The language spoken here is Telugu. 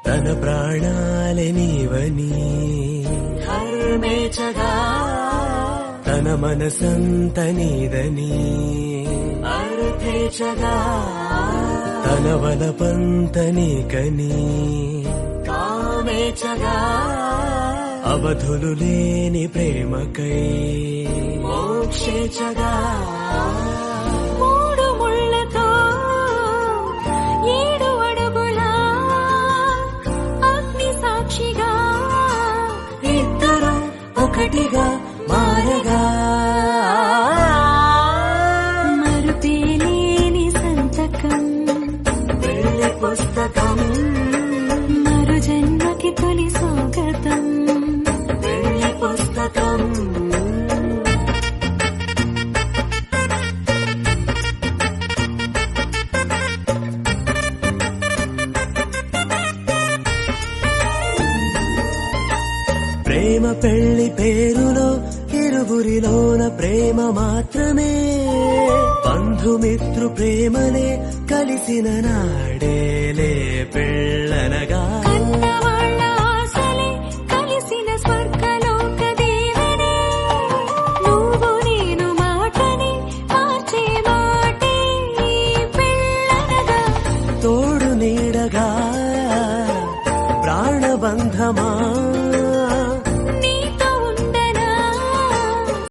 తన ప్రాణాలే నీవని హర్మేచగా తన మనసంత నీదని అర్థేచగా తన వలపంత నీకని కామేచగా అవధులు లేని ప్రేమకై మోక్షేచగా మూడు ముళ్ళతో 7 అడుగుల అగ్ని సాక్షిగా ఇద్దరు ఒకటిగా మారగా మరుపేలేని సంతకం పెళ్లి పుస్తకం మరు జన్మకి తొలి స్వాగతం పెళ్లి పుస్తకం ప్రేమ పెళ్లి పేరులో ఇరువురిలోన ప్రేమ మాత్రమే బంధుమిత్రు ప్రేమలే కలిసిన నాడేలే పెళ్ళనగా